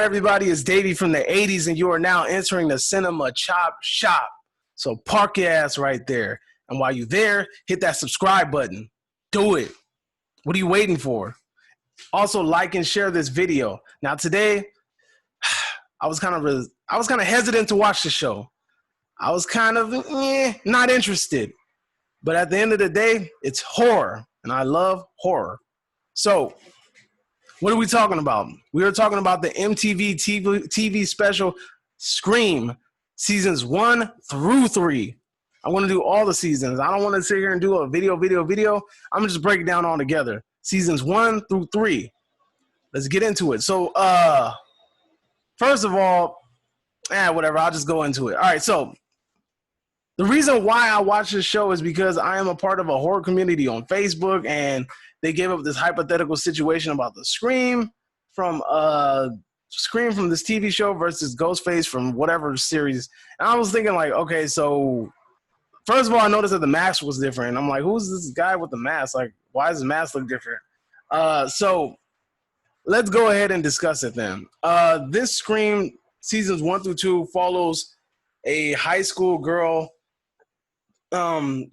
everybody? It's Davey from the 80s, and you are now entering the Cinema Chop Shop. So park your ass right there. And while you're there, hit that subscribe button. Do it. What are you waiting for? Also, like and share this video. Now, today, I was kind of hesitant to watch the show. I was kind of not interested. But at the end of the day, it's horror, and I love horror. So, what are we talking about? We are talking about the MTV TV special Scream, seasons 1 through 3. I want to do all the seasons. I don't want to sit here and do a video. I'm going to just break it down all together. Seasons 1 through 3. Let's get into it. So, first of all, whatever. I'll just go into it. All right, so the reason why I watch this show is because I am a part of a horror community on Facebook, and they gave up this hypothetical situation about the Scream from this TV show versus Ghostface from whatever series. And I was thinking, like, okay, so first of all, I noticed that the mask was different. I'm like, who's this guy with the mask? Like, why does the mask look different? So let's go ahead and discuss it then. This Scream seasons 1 through 2 follows a high school girl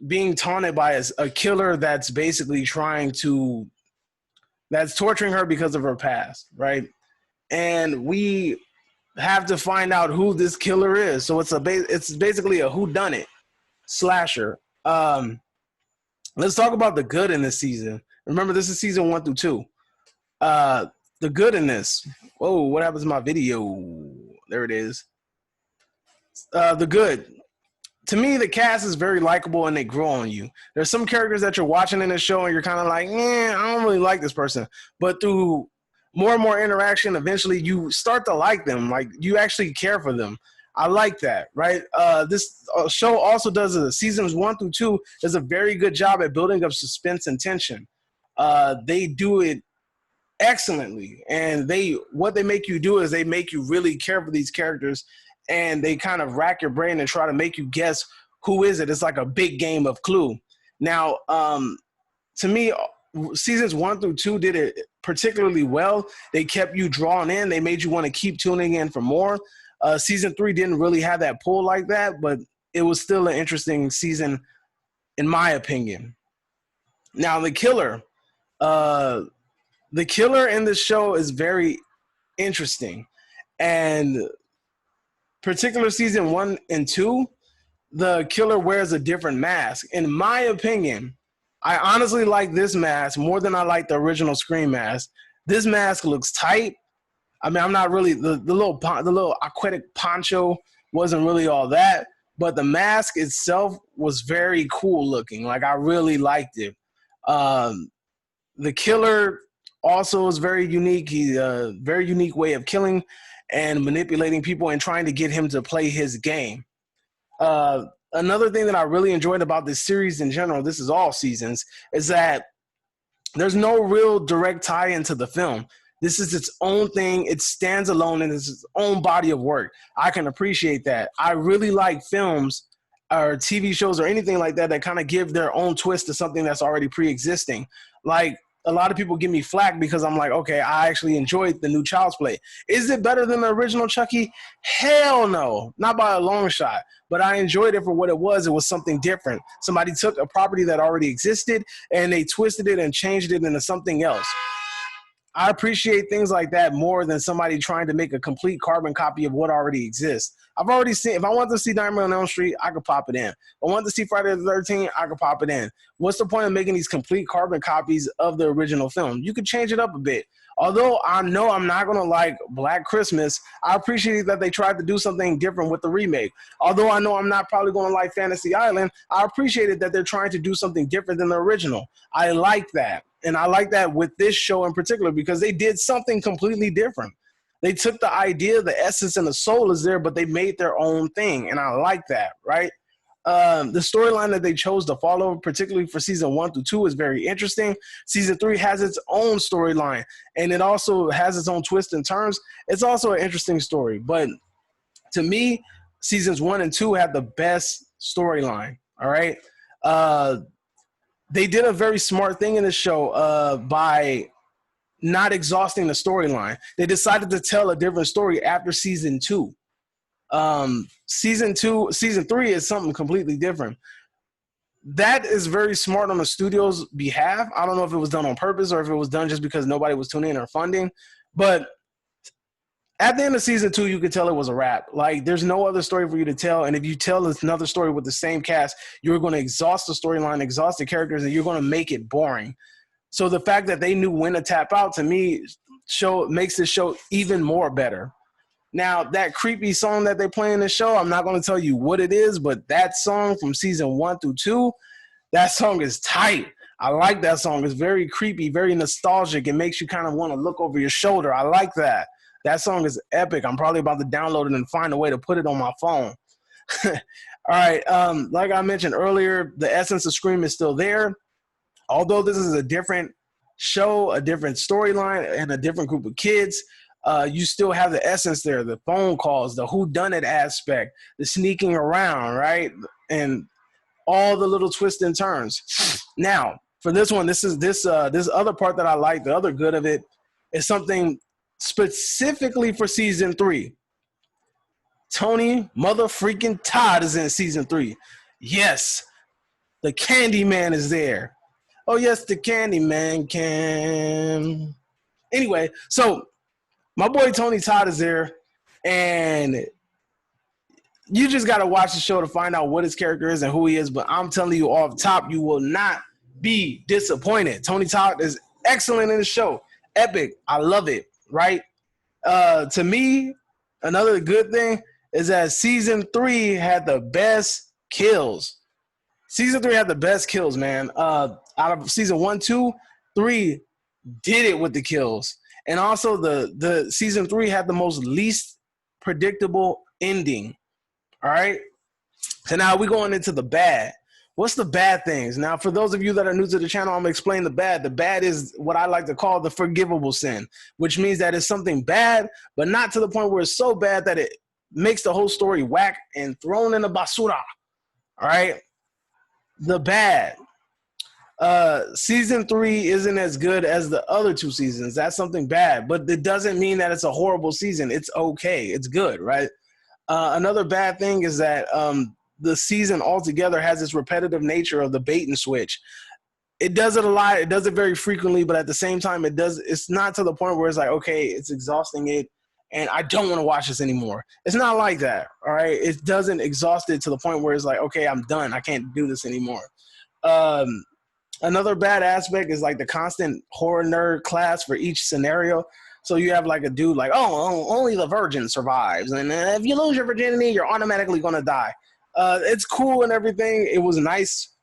being taunted by a killer that's basically that's torturing her because of her past, right? And we have to find out who this killer is. So it's basically a whodunit slasher. Let's talk about the good in this season. Remember, this is season 1 through 2. The good in this. Whoa, what happens to my video? There it is. The good. To me, the cast is very likable and they grow on you. There's some characters that you're watching in the show and you're kind of like, I don't really like this person. But through more and more interaction, eventually you start to like them. Like, you actually care for them. I like that, right? This show also does seasons 1 through 2 does a very good job at building up suspense and tension. They do it excellently. And what they make you do is they make you really care for these characters, and they kind of rack your brain and try to make you guess who is it. It's like a big game of Clue. Now, to me, seasons 1 through 2 did it particularly well. They kept you drawn in. They made you want to keep tuning in for more. Season 3 didn't really have that pull like that, but it was still an interesting season, in my opinion. Now, the killer in this show is very interesting. And particular season 1 and 2, the killer wears a different mask. In my opinion, I honestly like this mask more than I like the original Scream mask. This mask looks tight. I mean, I'm not really the little aquatic poncho wasn't really all that, but the mask itself was very cool looking. Like, I really liked it. The killer also is very unique. He's a very unique way of killing and manipulating people and trying to get him to play his game. Another thing that I really enjoyed about this series in general, this is all seasons, is that there's no real direct tie into the film. This is its own thing. It stands alone and it's its own body of work. I can appreciate that. I really like films or TV shows or anything like that that kind of give their own twist to something that's already pre-existing. Like, a lot of people give me flack because I'm like, okay, I actually enjoyed the new Child's Play. Is it better than the original Chucky? Hell no, not by a long shot. But I enjoyed it for what it was. It was something different. Somebody took a property that already existed and they twisted it and changed it into something else. I appreciate things like that more than somebody trying to make a complete carbon copy of what already exists. I've already seen, if I want to see Nightmare on Elm Street, I could pop it in. If I want to see Friday the 13th, I could pop it in. What's the point of making these complete carbon copies of the original film? You could change it up a bit. Although I know I'm not going to like Black Christmas, I appreciate that they tried to do something different with the remake. Although I know I'm not probably going to like Fantasy Island, I appreciated that they're trying to do something different than the original. I like that. And I like that with this show in particular because they did something completely different. They took the idea, the essence, and the soul is there, but they made their own thing. And I like that, right? The storyline that they chose to follow, particularly for season 1 through 2, is very interesting. Season 3 has its own storyline, and it also has its own twists and turns. It's also an interesting story. But to me, seasons 1 and 2 have the best storyline, all right? They did a very smart thing in the show by not exhausting the storyline. They decided to tell a different story after season 2. Season 3 is something completely different. That is very smart on the studio's behalf. I don't know if it was done on purpose or if it was done just because nobody was tuning in or funding. But at the end of season 2, you could tell it was a wrap. Like, there's no other story for you to tell. And if you tell another story with the same cast, you're going to exhaust the storyline, exhaust the characters, and you're going to make it boring. So the fact that they knew when to tap out, to me, makes this show even more better. Now, that creepy song that they play in the show, I'm not going to tell you what it is, but that song from season 1 through 2, that song is tight. I like that song. It's very creepy, very nostalgic. It makes you kind of want to look over your shoulder. I like that. That song is epic. I'm probably about to download it and find a way to put it on my phone. All right. Like I mentioned earlier, the essence of Scream is still there. Although this is a different show, a different storyline, and a different group of kids, you still have the essence there, the phone calls, the whodunit aspect, the sneaking around, right? And all the little twists and turns. Now, for this one, this other part that I like, the other good of it, is something specifically for season 3. Tony motherfreaking Todd is in season 3. Yes, the Candyman is there. Oh, yes, the Candyman can. Anyway, so my boy Tony Todd is there, and you just got to watch the show to find out what his character is and who he is. But I'm telling you off top, you will not be disappointed. Tony Todd is excellent in the show. Epic. I love it, right? To me, another good thing is that season 3 had the best kills. Season 3 had the best kills, man. Out of season 1, 2, 3 did it with the kills. And also the season 3 had the most least predictable ending. All right. So now we're going into the bad. What's the bad things? Now, for those of you that are new to the channel, I'm going to explain the bad. The bad is what I like to call the forgivable sin, which means that it's something bad, but not to the point where it's so bad that it makes the whole story whack and thrown in the basura. All right. The bad. Season 3 isn't as good as the other 2 seasons. That's something bad, but it doesn't mean that it's a horrible season. It's okay. It's good, right? Another bad thing is that the season altogether has this repetitive nature of the bait and switch. It does it a lot. It does it very frequently, but at the same time, it's not to the point where it's like, okay, it's exhausting it, and I don't want to watch this anymore. It's not like that, all right? It doesn't exhaust it to the point where it's like, okay, I'm done. I can't do this anymore. Another bad aspect is like the constant horror nerd class for each scenario. So you have like a dude like, oh, only the virgin survives. And if you lose your virginity, you're automatically going to die. It's cool and everything. It was nice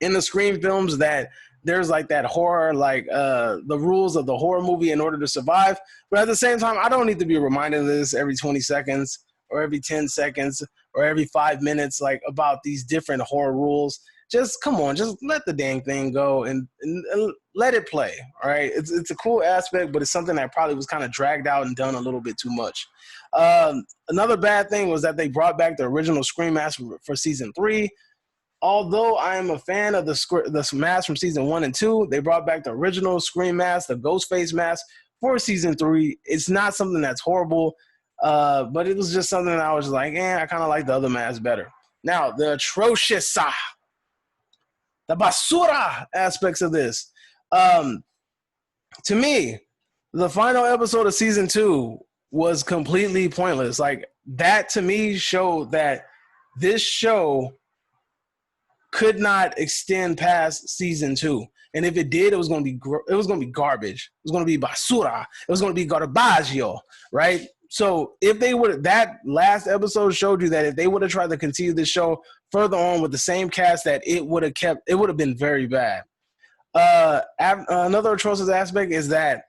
in the Scream films that there's like that horror, like the rules of the horror movie in order to survive. But at the same time, I don't need to be reminded of this every 20 seconds or every 10 seconds or every 5 minutes, like about these different horror rules. Just come on, just let the dang thing go and let it play. All right, it's a cool aspect, but it's something that probably was kind of dragged out and done a little bit too much. Another bad thing was that they brought back the original Scream mask for season 3. Although I am a fan of the mask from season 1 and 2, they brought back the original Scream mask, the Ghostface mask for season 3. It's not something that's horrible, but it was just something that I was like, I kind of like the other mask better. Now, the atrocious, the basura aspects of this. To me, the final episode of season 2 was completely pointless. Like, that to me showed that this show could not extend past season 2. And if it did, it was going to be garbage. It was going to be basura. It was going to be garbaggio, right? So if they would, that last episode showed you that if they would have tried to continue this show further on with the same cast, that it would have been very bad. Another atrocious aspect is that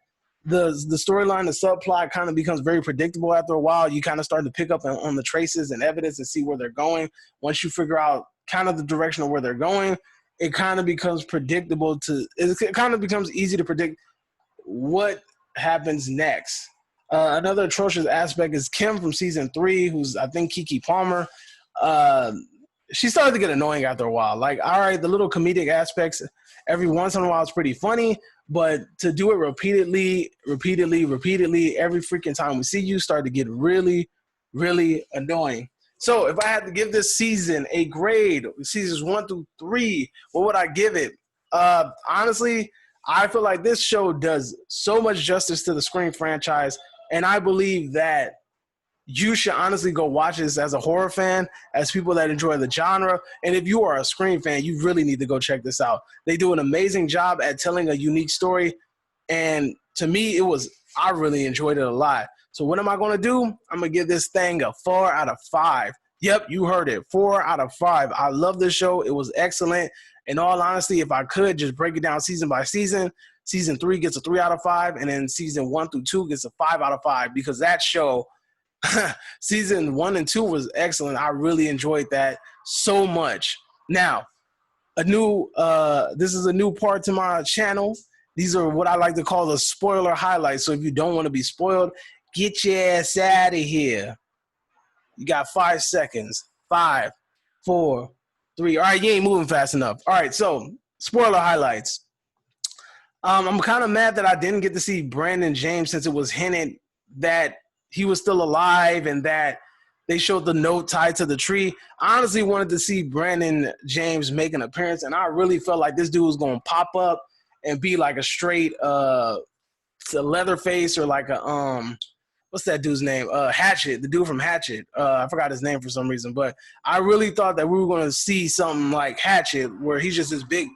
the storyline, the subplot kind of becomes very predictable after a while. You kind of start to pick up on the traces and evidence and see where they're going. Once you figure out kind of the direction of where they're going, it kind of becomes predictable it kind of becomes easy to predict what happens next. Another atrocious aspect is Kim from season 3, who's, I think, Keke Palmer. she started to get annoying after a while. Like, all right, the little comedic aspects every once in a while is pretty funny, but to do it repeatedly, every freaking time we see you start to get really, really annoying. So if I had to give this season a grade, seasons 1 through 3, what would I give it? Honestly, I feel like this show does so much justice to the Scream franchise, and I believe that you should honestly go watch this as a horror fan, as people that enjoy the genre. And if you are a Scream fan, you really need to go check this out. They do an amazing job at telling a unique story. And to me, I really enjoyed it a lot. So what am I going to do? I'm going to give this thing a 4 out of 5. Yep, you heard it. 4 out of 5. I love this show. It was excellent. In all honesty, if I could just break it down season by season, season 3 gets a 3 out of 5. And then season 1 through 2 gets a 5 out of 5, because that show, season 1 and 2 was excellent. I really enjoyed that so much. Now, this is a new part to my channel. These are what I like to call the spoiler highlights. So if you don't want to be spoiled, get your ass out of here. You got 5 seconds. 5, 4, 3. All right, you ain't moving fast enough. All right, so spoiler highlights. I'm kind of mad that I didn't get to see Brandon James, since it was hinted that he was still alive and that they showed the note tied to the tree. I honestly wanted to see Brandon James make an appearance, and I really felt like this dude was going to pop up and be like a straight Leatherface, or like a what's that dude's name? Hatchet, the dude from Hatchet. I forgot his name for some reason, but I really thought that we were going to see something like Hatchet, where he's just this big,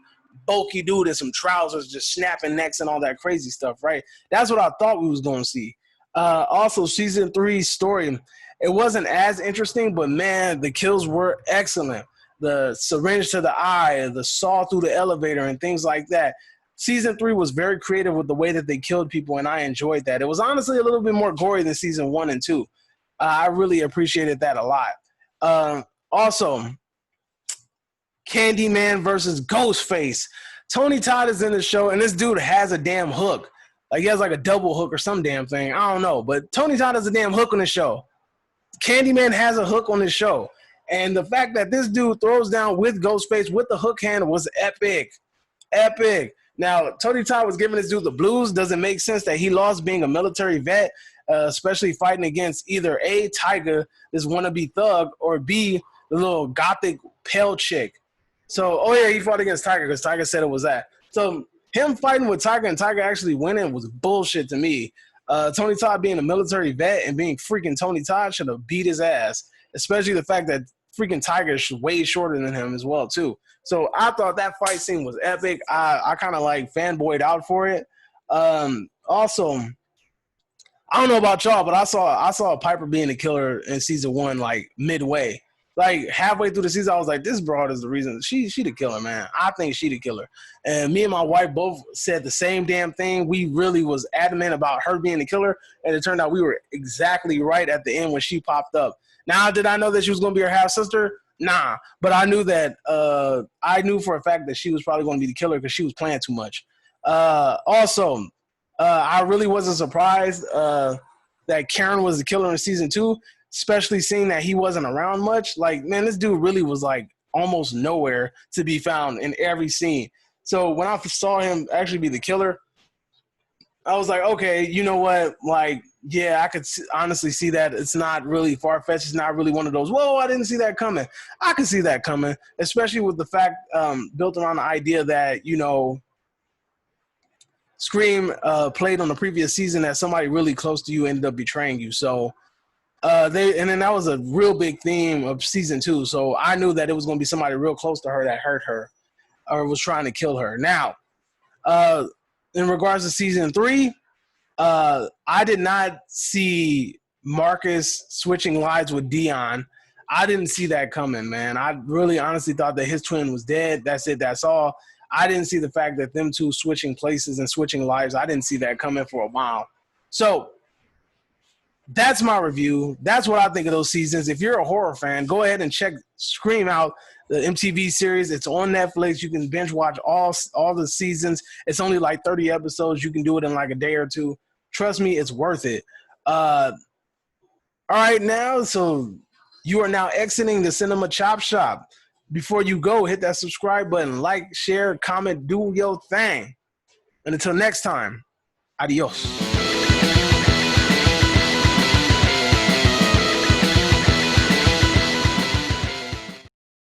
bulky dude in some trousers, just snapping necks and all that crazy stuff, right? That's what I thought we was going to see. Also, season 3's story, it wasn't as interesting, but man, the kills were excellent. The syringe to the eye, the saw through the elevator, and things like that. Season 3 was very creative with the way that they killed people, and I enjoyed that. It was honestly a little bit more gory than season 1 and 2. I really appreciated that a lot. Also, Candyman versus Ghostface. Tony Todd is in the show, and this dude has a damn hook. Like, he has like a double hook or some damn thing. I don't know. But Tony Todd has a damn hook on his show. Candyman has a hook on his show. And the fact that this dude throws down with Ghostface with the hook hand was epic. Epic. Now, Tony Todd was giving this dude the blues. Doesn't make sense that he lost being a military vet, especially fighting against either A, Tiger, this wannabe thug, or B, the little gothic pale chick. So, oh yeah, he fought against Tiger because Tiger said it was that. So, him fighting with Tiger and Tiger actually winning was bullshit to me. Tony Todd being a military vet and being freaking Tony Todd should have beat his ass, especially the fact that freaking Tiger is way shorter than him as well, too. So I thought that fight scene was epic. I kind of like fanboyed out for it. Also, I don't know about y'all, but I saw Piper being a killer in season 1, like midway. Like halfway through the season, I was like, this broad is the reason. She the killer, man. I think she the killer. And me and my wife both said the same damn thing. We really was adamant about her being the killer, and it turned out we were exactly right at the end when she popped up. Now, did I know that she was going to be her half-sister? Nah. But I knew that I knew for a fact that she was probably going to be the killer because she was playing too much. Also, I really wasn't surprised that Karen was the killer in season 2. Especially seeing that he wasn't around much. Like, man, this dude really was like almost nowhere to be found in every scene. So when I saw him actually be the killer, I was like, okay, you know what? Like, yeah, I could honestly see that. It's not really far-fetched. It's not really one of those, whoa, I didn't see that coming. I can see that coming, especially with the fact built around the idea that, you know, Scream played on the previous season that somebody really close to you ended up betraying you. So, and then that was a real big theme of season 2. So I knew that it was going to be somebody real close to her that hurt her or was trying to kill her. Now, in regards to season 3, I did not see Marcus switching lives with Dion. I didn't see that coming, man. I really honestly thought that his twin was dead. That's it. That's all. I didn't see the fact that them two switching places and switching lives. I didn't see that coming for a while. So, that's my review. That's what I think of those seasons. If you're a horror fan, go ahead and check Scream out, the MTV series. It's on Netflix. You can binge watch all the seasons. It's only like 30 episodes. You can do it in like a day or two. Trust me, it's worth it. All right, now, so you are now exiting the Cinema Chop Shop. Before you go, hit that subscribe button, like, share, comment, do your thing. And until next time, adios.